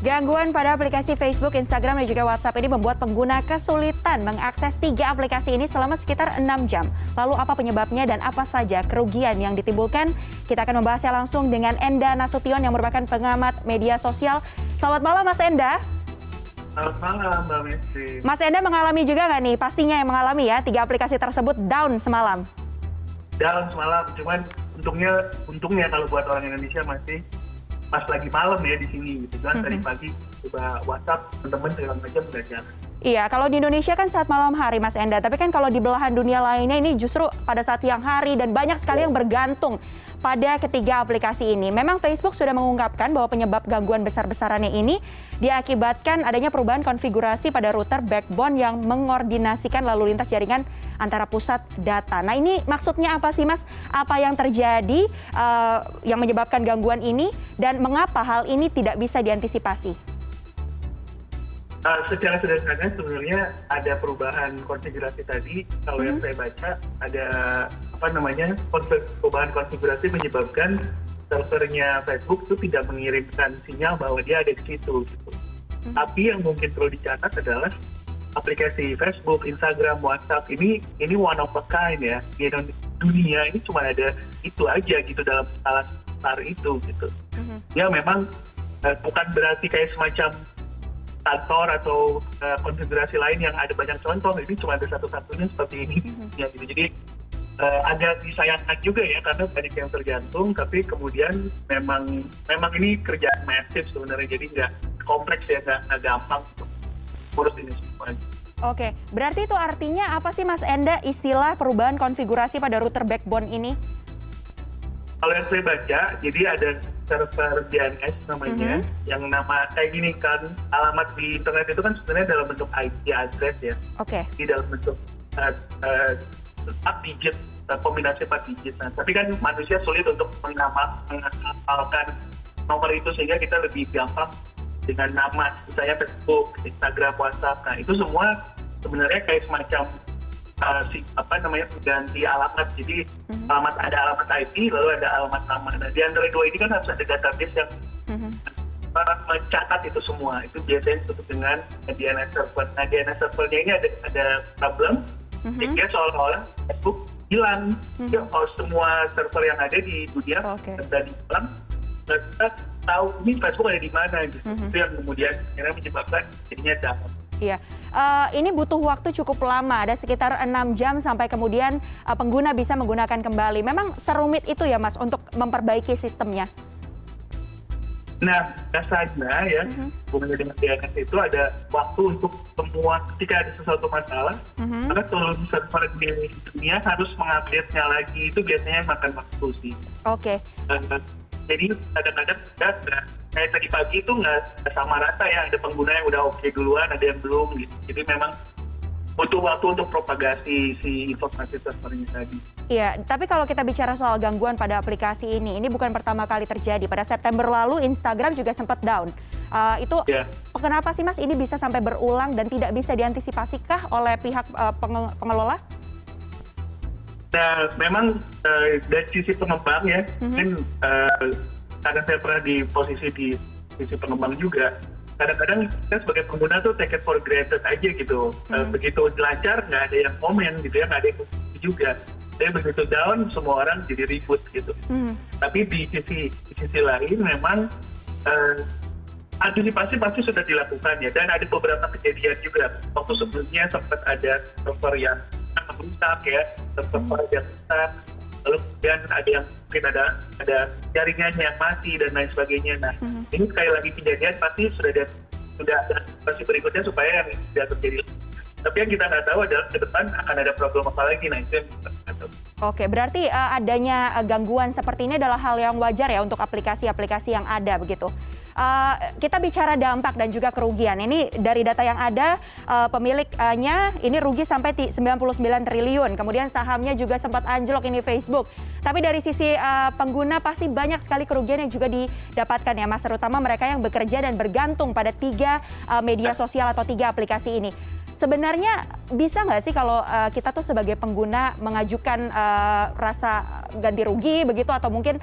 Gangguan pada aplikasi Facebook, Instagram, dan juga WhatsApp ini membuat pengguna kesulitan mengakses 3 aplikasi ini selama sekitar 6 jam. Lalu apa penyebabnya dan apa saja kerugian yang ditimbulkan? Kita akan membahasnya langsung dengan Enda Nasution yang merupakan pengamat media sosial. Selamat malam Mas Enda. Selamat malam Mbak Messi. Mas Enda mengalami juga nggak nih? Pastinya yang mengalami ya, 3 aplikasi tersebut down semalam. Down semalam, cuman untungnya kalau buat orang Indonesia masih pas lagi malam ya di sini gitu kan. Tadi pagi coba WhatsApp teman-teman segala macam udah jalan. Iya, kalau di Indonesia kan saat malam hari Mas Enda, tapi kan kalau di belahan dunia lainnya ini justru pada saat siang hari dan banyak sekali yang bergantung pada ketiga aplikasi ini. Memang Facebook sudah mengungkapkan bahwa penyebab gangguan besar-besarannya ini diakibatkan adanya perubahan konfigurasi pada router backbone yang mengordinasikan lalu lintas jaringan antara pusat data. Nah ini maksudnya apa sih Mas? Apa yang terjadi yang menyebabkan gangguan ini dan mengapa hal ini tidak bisa diantisipasi? Secara sederhana sebenarnya ada perubahan konfigurasi tadi. Kalau yang saya baca ada perubahan konfigurasi menyebabkan servernya Facebook itu tidak mengirimkan sinyal bahwa dia ada di situ. Gitu. Tapi yang mungkin perlu dicatat adalah aplikasi Facebook, Instagram, WhatsApp ini one of a kind ya. Di dunia ini cuma ada itu aja gitu dalam skala besar itu gitu. Ya memang bukan berarti kayak semacam kantor atau konfigurasi lain yang ada banyak contoh, ini cuma ada satu-satunya seperti ini. Ya, gitu. Jadi agak disayangkan juga ya karena banyak yang tergantung, tapi kemudian memang ini kerjaan masif sebenarnya, jadi nggak kompleks ya, nggak gampang untuk urus ini semua. Oke, berarti itu artinya apa sih Mas Enda istilah perubahan konfigurasi pada router backbone ini? Kalau yang saya baca, jadi ada server DNS namanya, yang nama kayak gini kan, alamat di internet itu kan sebenarnya dalam bentuk IP address ya. Oke. Di dalam bentuk 4 digit, kombinasi 4 digit. Nah, tapi kan manusia sulit untuk menghafalkan nomor itu sehingga kita lebih gampang dengan nama, misalnya Facebook, Instagram, WhatsApp. Nah, itu semua sebenarnya kayak semacam ganti alamat. Jadi ada alamat IP lalu ada alamat nama. Nah, di antara dua ini kan harus ada database yang mencatat itu semua. Itu biasanya disebut dengan DNS server. Nah, DNS servernya ini ada problem sehingga seolah-olah Facebook hilang. Kalau semua server yang ada di dunia sudah hilang, kita tahu ini Facebook ada di mana gitu. Itu yang kemudian akhirnya menyebabkan jadinya down. Iya, ini butuh waktu cukup lama, ada sekitar 6 jam sampai kemudian pengguna bisa menggunakan kembali. Memang serumit itu ya Mas untuk memperbaiki sistemnya? Nah, biasanya ya, hubungannya dengan DNS itu ada waktu untuk semua, ketika ada sesuatu masalah, maka seluruh server di dunia harus mengupdate-nya lagi. Itu biasanya makan waktu sih. Oke. Jadi kadang-kadang kayak tadi pagi itu nggak sama rata ya, ada pengguna yang udah oke duluan, ada yang belum gitu. Jadi memang butuh waktu untuk propagasi si informasi servernya tadi. Iya, tapi kalau kita bicara soal gangguan pada aplikasi ini bukan pertama kali terjadi. Pada September lalu Instagram juga sempat down. Kenapa sih Mas ini bisa sampai berulang dan tidak bisa diantisipasikah oleh pihak pengelola? Nah, memang dari sisi pengembang ya, mungkin karena saya pernah di sisi pengembang juga, kadang-kadang kita sebagai pengguna tuh take it for granted aja gitu. Begitu lancar, nggak ada yang komen gitu ya, nggak ada yang posisi juga. Tapi begitu down, semua orang jadi ribut gitu. Tapi di sisi lain memang antisipasi pasti sudah dilakukan ya, dan ada beberapa kejadian juga. Waktu sebelumnya sempat ada server yang rusak ya, server yang rusak, lalu kemudian ada yang mungkin ada jaringannya yang mati dan lain sebagainya. Nah, ini sekali lagi kejadian pasti sudah ada antisipasi berikutnya supaya yang tidak terjadi. Tapi yang kita nggak tahu adalah ke depan akan ada problem apa lagi. Nah, itu yang kita nggak tahu. Oke, berarti adanya gangguan seperti ini adalah hal yang wajar ya untuk aplikasi-aplikasi yang ada begitu. Kita bicara dampak dan juga kerugian. Ini dari data yang ada, pemiliknya ini rugi sampai 99 triliun. Kemudian sahamnya juga sempat anjlok ini Facebook. Tapi dari sisi pengguna pasti banyak sekali kerugian yang juga didapatkan ya Mas, terutama mereka yang bekerja dan bergantung pada 3 media sosial atau 3 aplikasi ini. Sebenarnya bisa nggak sih kalau kita tuh sebagai pengguna mengajukan rasa ganti rugi begitu, atau mungkin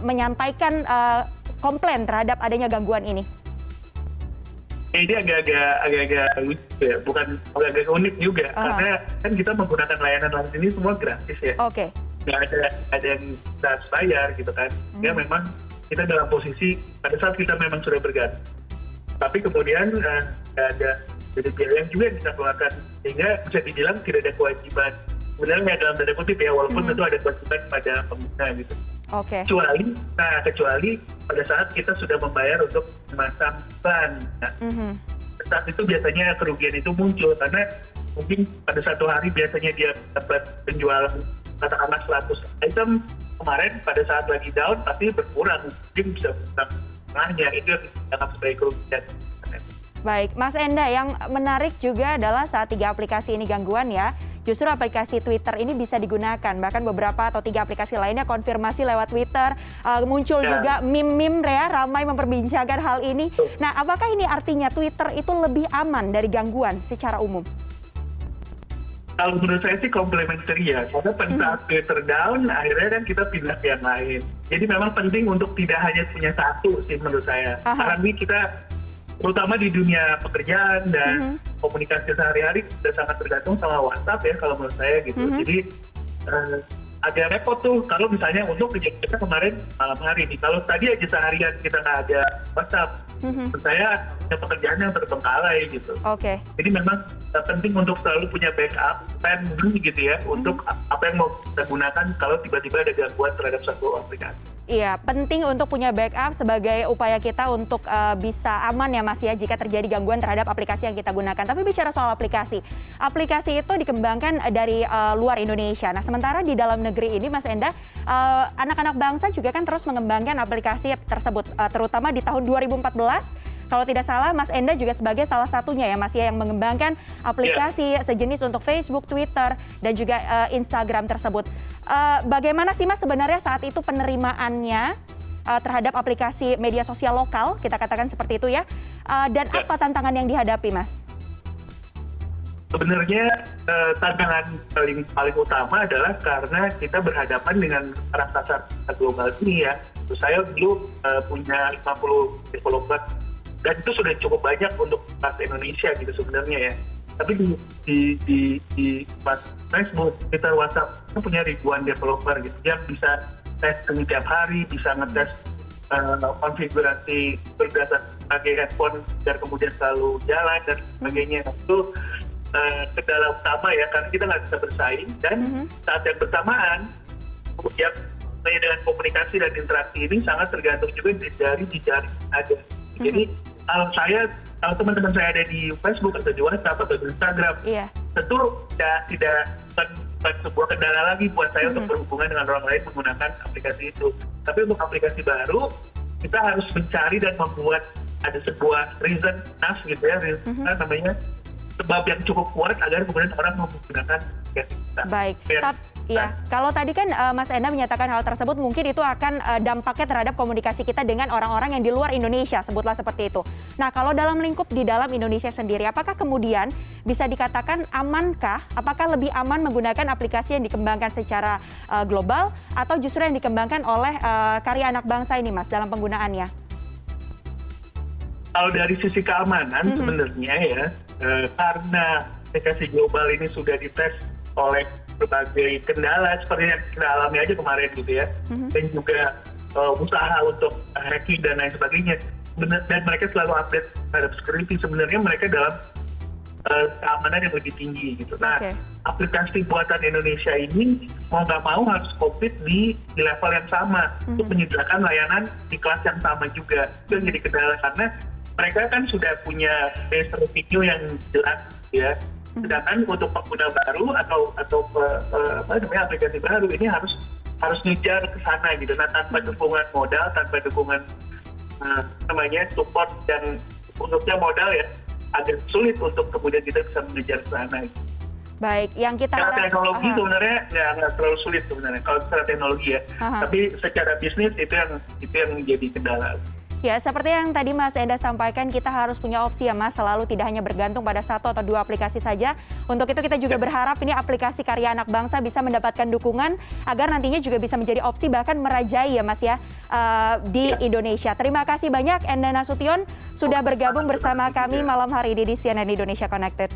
menyampaikan komplain terhadap adanya gangguan ini? Ini agak-agak lucu ya, bukan agak unik juga, karena kan kita menggunakan layanan ini semua gratis ya. Oke. Nggak ada yang kita harus bayar gitu kan. Ya memang kita dalam posisi pada saat kita memang sudah berganti. Tapi kemudian ada biaya yang juga yang kita keluarkan, sehingga bisa dibilang tidak ada kewajiban. Sebenarnya dalam tanda kutip ya, walaupun tentu ada kewajiban pada pengguna gitu. Oke. Kecuali pada saat kita sudah membayar untuk memasang iklan. Saat itu biasanya kerugian itu muncul karena mungkin pada satu hari biasanya dia dapat penjualan katakanlah 100 item, kemarin pada saat lagi down pasti berkurang, mungkin bisa setengahnya. Itu yang dianggap sebagai kerugian. Baik, Mas Enda, yang menarik juga adalah saat 3 aplikasi ini gangguan ya, justru aplikasi Twitter ini bisa digunakan. Bahkan beberapa atau 3 aplikasi lainnya konfirmasi lewat Twitter. Muncul juga meme-meme ya, ramai memperbincangkan hal ini. Nah, apakah ini artinya Twitter itu lebih aman dari gangguan secara umum? Kalau menurut saya sih komplementari ya, karena pada saat Twitter down, akhirnya kan kita pindah ke yang lain. Jadi memang penting untuk tidak hanya punya satu sih menurut saya. Karena ini kita, terutama di dunia pekerjaan dan komunikasi sehari-hari, sudah sangat tergantung sama WhatsApp ya kalau menurut saya gitu. Jadi agak repot tuh kalau misalnya untuk kita kemarin malam hari nih, kalau tadi aja seharian kita nggak ada WhatsApp, menurut saya punya pekerjaan yang terbengkalai gitu. Oke. Jadi memang penting untuk selalu punya backup plan gitu ya, untuk apa yang mau kita gunakan kalau tiba-tiba ada gangguan terhadap satu aplikasi. Iya, penting untuk punya backup sebagai upaya kita untuk bisa aman ya Mas ya jika terjadi gangguan terhadap aplikasi yang kita gunakan. Tapi bicara soal aplikasi itu dikembangkan dari luar Indonesia. Nah, sementara di dalam negeri ini Mas Enda, anak-anak bangsa juga kan terus mengembangkan aplikasi tersebut, terutama di tahun 2014. Kalau tidak salah, Mas Enda juga sebagai salah satunya ya Mas ya yang mengembangkan aplikasi sejenis untuk Facebook, Twitter, dan juga Instagram tersebut. Bagaimana sih Mas sebenarnya saat itu penerimaannya terhadap aplikasi media sosial lokal, kita katakan seperti itu ya, dan apa tantangan yang dihadapi Mas? Sebenarnya tantangan paling utama adalah karena kita berhadapan dengan raksasa global ini ya. Terus saya dulu punya 50 developer, dan itu sudah cukup banyak untuk bahasa Indonesia gitu sebenarnya ya. Tapi di Facebook, Twitter, WhatsApp kita punya ribuan developer gitu yang bisa testing tiap hari, bisa ngetes konfigurasi berdasarkan pakai handphone dan kemudian selalu jalan dan sebagainya. Itu kendala utama ya, karena kita nggak bisa bersaing, dan saat yang bersamaan yang dengan komunikasi dan interaksi ini sangat tergantung juga dari jejaring ada. Jadi kalau teman-teman saya ada di Facebook atau di WhatsApp atau di Instagram, tentu tidak sebuah kendala lagi buat saya untuk berhubungan dengan orang lain menggunakan aplikasi itu. Tapi untuk aplikasi baru, kita harus mencari dan membuat ada sebuah reason gitu ya, namanya sebab yang cukup kuat agar kemudian orang mau menggunakan aplikasi kita. Baik. Iya, kalau tadi kan Mas Enda menyatakan hal tersebut mungkin itu akan dampaknya terhadap komunikasi kita dengan orang-orang yang di luar Indonesia, sebutlah seperti itu. Nah, kalau dalam lingkup di dalam Indonesia sendiri, apakah kemudian bisa dikatakan amankah? Apakah lebih aman menggunakan aplikasi yang dikembangkan secara global atau justru yang dikembangkan oleh karya anak bangsa ini, Mas, dalam penggunaannya? Kalau dari sisi keamanan sebenarnya ya, karena aplikasi global ini sudah dites oleh berbagai kendala seperti yang kita alami aja kemarin gitu ya, dan juga usaha untuk hacking dan lain sebagainya, dan mereka selalu update terhadap security, sebenarnya mereka dalam keamanan yang lebih tinggi gitu. Nah, aplikasi buatan Indonesia ini mau nggak mau harus compete di level yang sama untuk menyediakan layanan di kelas yang sama juga. Itu yang jadi kendala karena mereka kan sudah punya base revenue yang jelas ya. Sedangkan untuk pengguna baru atau aplikasi baru ini harus ngejar ke sana gitu. Nah, tanpa dukungan modal, tanpa dukungan support dan untuknya modal ya, agak sulit untuk kemudian kita bisa mengejar ke sana. Baik, yang kita secara teknologi sebenarnya nggak terlalu sulit sebenarnya kalau secara teknologi ya. Tapi secara bisnis itu yang jadi kendala. Ya, seperti yang tadi Mas Enda sampaikan, kita harus punya opsi ya Mas, selalu tidak hanya bergantung pada satu atau dua aplikasi saja. Untuk itu kita juga berharap ini aplikasi karya anak bangsa bisa mendapatkan dukungan agar nantinya juga bisa menjadi opsi bahkan merajai ya Mas ya di Indonesia. Terima kasih banyak Enda Nasution sudah bergabung bersama kami malam hari ini di CNN Indonesia Connected.